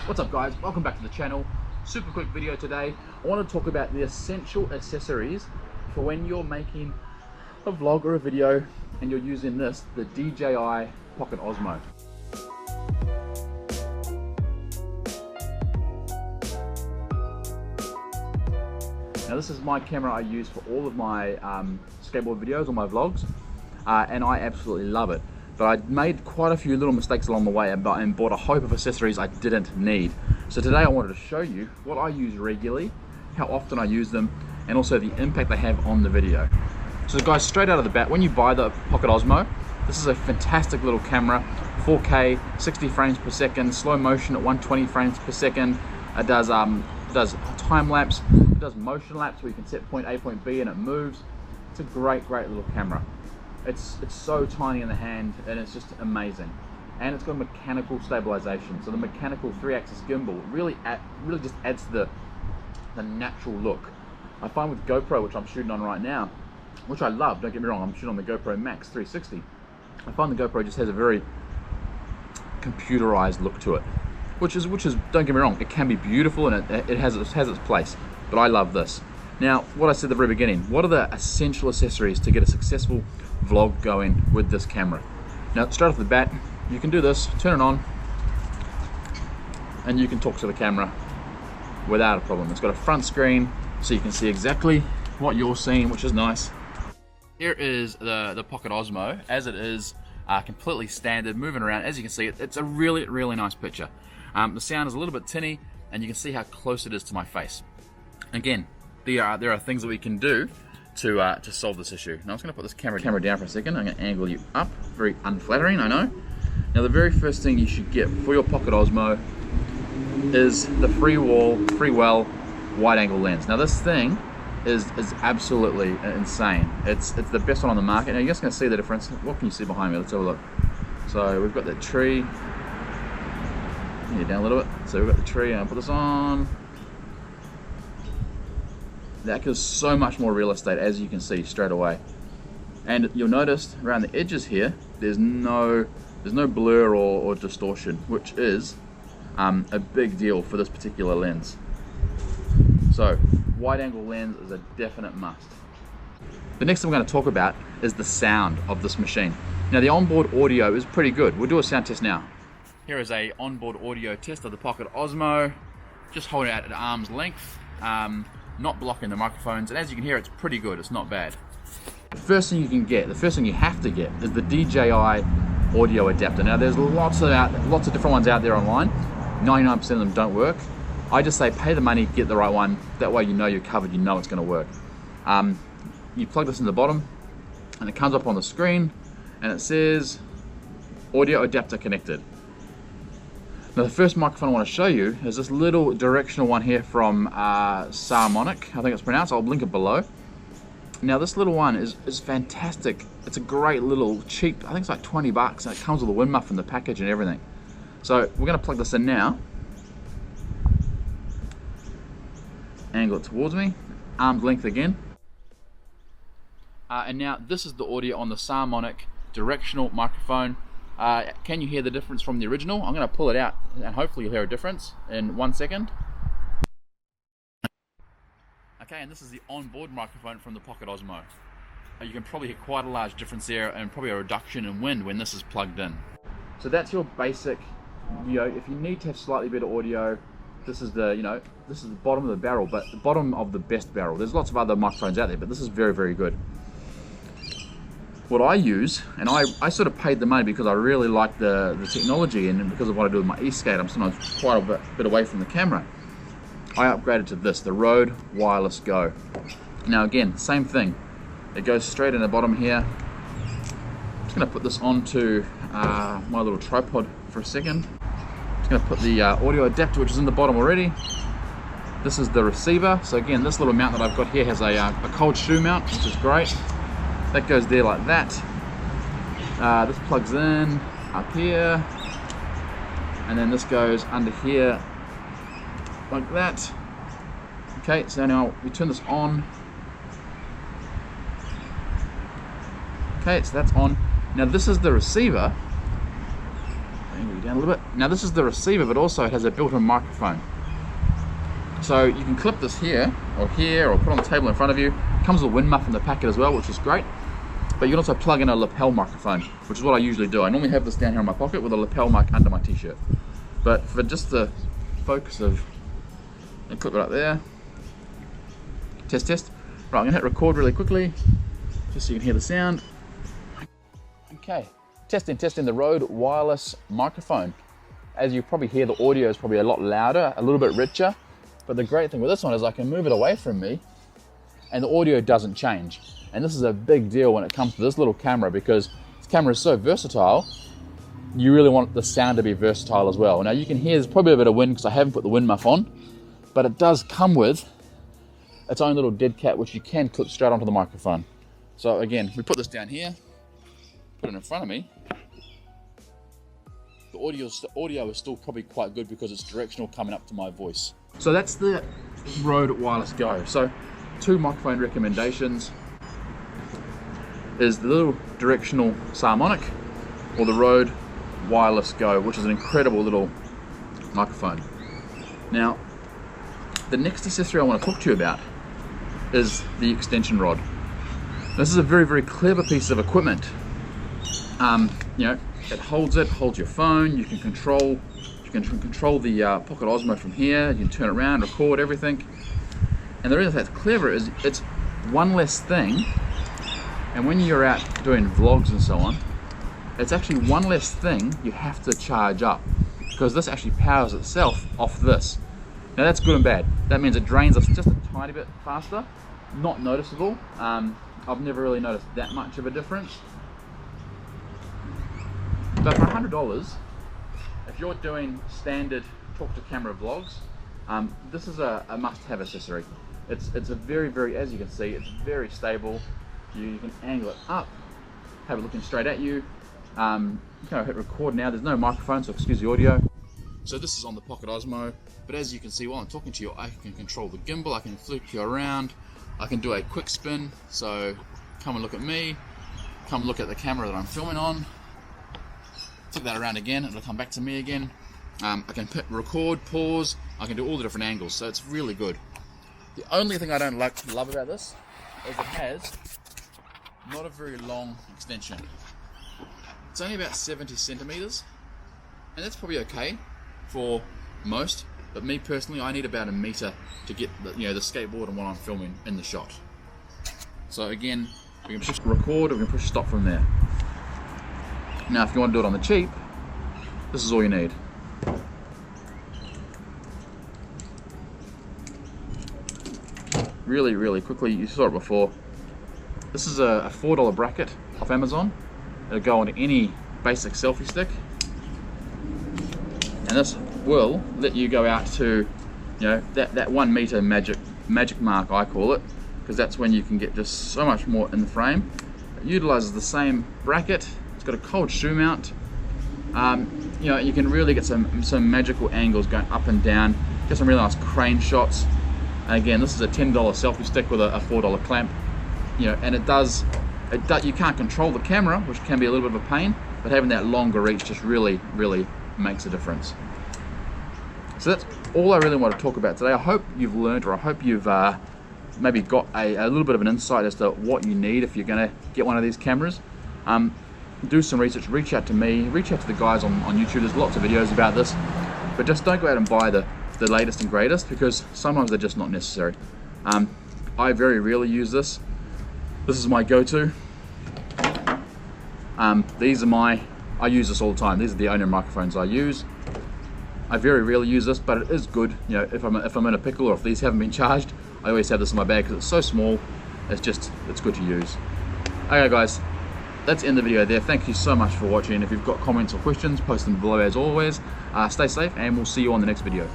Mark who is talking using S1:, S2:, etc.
S1: What's up guys, welcome back to the channel. Super quick video today. I want to talk about the essential accessories for when you're making a vlog or a video and you're using this, the DJi Pocket Osmo. Now this is my camera I use for all of my skateboard videos or my vlogs, and I absolutely love it. But I made quite a few little mistakes along the way and bought a hope of accessories I didn't need. So today I wanted to show you what I use regularly, how often I use them, and also the impact they have on the video. So guys, straight out of the bat, when you buy the Pocket Osmo, this is a fantastic little camera, 4K, 60 frames per second, slow motion at 120 frames per second. It does time lapse, it does motion lapse where you can set point A, point B and it moves. It's a great little camera. It's so tiny in the hand and it's just amazing. And it's got mechanical stabilization. So the mechanical 3-axis gimbal really just adds to the natural look. I find with GoPro, which I'm shooting on right now, which I love, don't get me wrong, I'm shooting on the GoPro Max 360. I find the GoPro just has a very computerized look to it. Which is, don't get me wrong, it can be beautiful and it has its place. But I love this. Now, what I said at the very beginning, what are the essential accessories to get a successful vlog going with this camera? Now, straight off the bat, you can do this, turn it on, and you can talk to the camera without a problem. It's got a front screen, so you can see exactly what you're seeing, which is nice. Here is the Pocket Osmo, as it is, completely standard, moving around. As you can see, it's a really nice picture. The sound is a little bit tinny, and you can see how close it is to my face. Again, there are things that we can do to solve this issue. Now I'm just going to put this camera down for a second. I'm going to angle you up. Very unflattering, I know. Now the very first thing you should get for your Pocket Osmo is the free-well wide-angle lens. Now this thing is absolutely insane. It's the best one on the market. Now you're just going to see the difference. What can you see behind me? Let's have a look. So we've got that tree. Down a little bit. So we've got the tree, and I'll put this on. That gives so much more real estate, as you can see straight away. And you'll notice around the edges here, there's no blur or distortion, which is a big deal for this particular lens. So wide-angle lens is a definite must. The next thing we're going to talk about is the sound of this machine. Now the onboard audio is pretty good. We'll do a sound test now. Here is a onboard audio test of the Pocket Osmo. Just holding it at arm's length, not blocking the microphones, and as you can hear, it's pretty good. It's not bad. The first thing you have to get is the DJi audio adapter. Now there's lots of different ones out there online. 99% of them don't work. I just say pay the money, get the right one. That way you know you're covered, you know it's going to work. You plug this in the bottom, and it comes up on the screen, and it says audio adapter connected. Now the first microphone I want to show you is this little directional one here from Saramonic, I think it's pronounced. I'll link it below. Now this little one is fantastic. It's a great little cheap, I think it's like 20 bucks, and it comes with a wind muffin, the package and everything. So we're going to plug this in now. Angle it towards me, arm's length again. And now this is the audio on the Saramonic directional microphone. Can you hear the difference from the original? I'm going to pull it out and hopefully you'll hear a difference in 1 second. Okay, and this is the onboard microphone from the Pocket Osmo. You can probably hear quite a large difference there and probably a reduction in wind when this is plugged in. So that's your basic, if you need to have slightly better audio, this is the bottom of the barrel, but the bottom of the best barrel. There's lots of other microphones out there, but this is very good. What I use, and I sort of paid the money because I really like the technology, and because of what I do with my e-skate, I'm sometimes quite a bit away from the camera. I upgraded to this, the Rode Wireless Go. Now again, same thing. It goes straight in the bottom here. I'm just going to put this onto my little tripod for a second. I'm just going to put the audio adapter, which is in the bottom already. This is the receiver. So again, this little mount that I've got here has a cold shoe mount, which is great. That goes there like that. This plugs in up here, and then this goes under here like that. Okay, so now we turn this on. Okay, so that's on. Now this is the receiver. angle you down a little bit. Now this is the receiver, but also it has a built-in microphone. So you can clip this here, or put on the table in front of you. It comes with a wind muff in the packet as well, which is great. But you can also plug in a lapel microphone, which is what I usually do. I normally have this down here in my pocket with a lapel mic under my t-shirt. But for just the focus of, I'll clip it up there. Test. Right, I'm gonna hit record really quickly, just so you can hear the sound. Okay, testing the Rode wireless microphone. As you probably hear, the audio is probably a lot louder, a little bit richer. But the great thing with this one is I can move it away from me and the audio doesn't change. And this is a big deal when it comes to this little camera, because this camera is so versatile, you really want the sound to be versatile as well. Now you can hear there's probably a bit of wind because I haven't put the wind muff on, but it does come with its own little dead cat, which you can clip straight onto the microphone. So again, we put this down here, put it in front of me. The audio is still probably quite good because it's directional coming up to my voice. So that's the Rode Wireless Go. So 2 microphone recommendations is the little directional harmonic, or the Rode Wireless Go, which is an incredible little microphone. Now, the next accessory I want to talk to you about is the extension rod. This is a very, very clever piece of equipment. You know, it holds your phone. You can control the Pocket Osmo from here. You can turn it around, record everything. And the reason that's clever is it's one less thing. And when you're out doing vlogs and so on, it's actually one less thing you have to charge up, because this actually powers itself off this. Now that's good and bad. That means it drains us just a tiny bit faster. Not noticeable. I've never really noticed that much of a difference. But for $100, if you're doing standard talk to camera vlogs, this is a must-have accessory. It's a very, very, as you can see, it's very stable. You can angle it up, have it looking straight at you. You can hit record now. There's no microphone, so excuse the audio. So this is on the Pocket Osmo, but as you can see while I'm talking to you, I can control the gimbal. I can flick you around. I can do a quick spin. So come and look at me. Come look at the camera that I'm filming on. Flick that around again, it'll come back to me again. I can record, pause, I can do all the different angles, so it's really good. The only thing I don't love about this is it has not a very long extension. It's only about 70 centimeters, and that's probably okay for most, but me personally, I need about 1 meter to get the skateboard and what I'm filming in the shot. So again, we can push record or we can push stop from there. Now if you want to do it on the cheap, this is all you need. Really, really quickly, you saw it before. This is a $4 bracket off Amazon. It'll go on any basic selfie stick. And this will let you go out to, that 1 meter magic mark, I call it, because that's when you can get just so much more in the frame. It utilizes the same bracket. It's got a cold shoe mount. You can really get some magical angles going up and down. Get some really nice crane shots. And again, this is a $10 selfie stick with a $4 clamp. And it does. You can't control the camera, which can be a little bit of a pain, but having that longer reach just really, really makes a difference. So that's all I really want to talk about today. I hope you've learned, or I hope you've maybe got a little bit of an insight as to what you need if you're going to get one of these cameras. Do some research, reach out to me, reach out to the guys on YouTube. There's lots of videos about this, but just don't go out and buy the latest and greatest, because sometimes they're just not necessary. I very rarely use this. This is my go-to. I use this all the time. These are the only microphones I use. I very rarely use this, but it is good. If I'm in a pickle, or if these haven't been charged, I always have this in my bag because it's so small. It's good to use. Okay guys, that's the end of the video there. Thank you so much for watching. If you've got comments or questions, post them below as always. Stay safe, and we'll see you on the next video.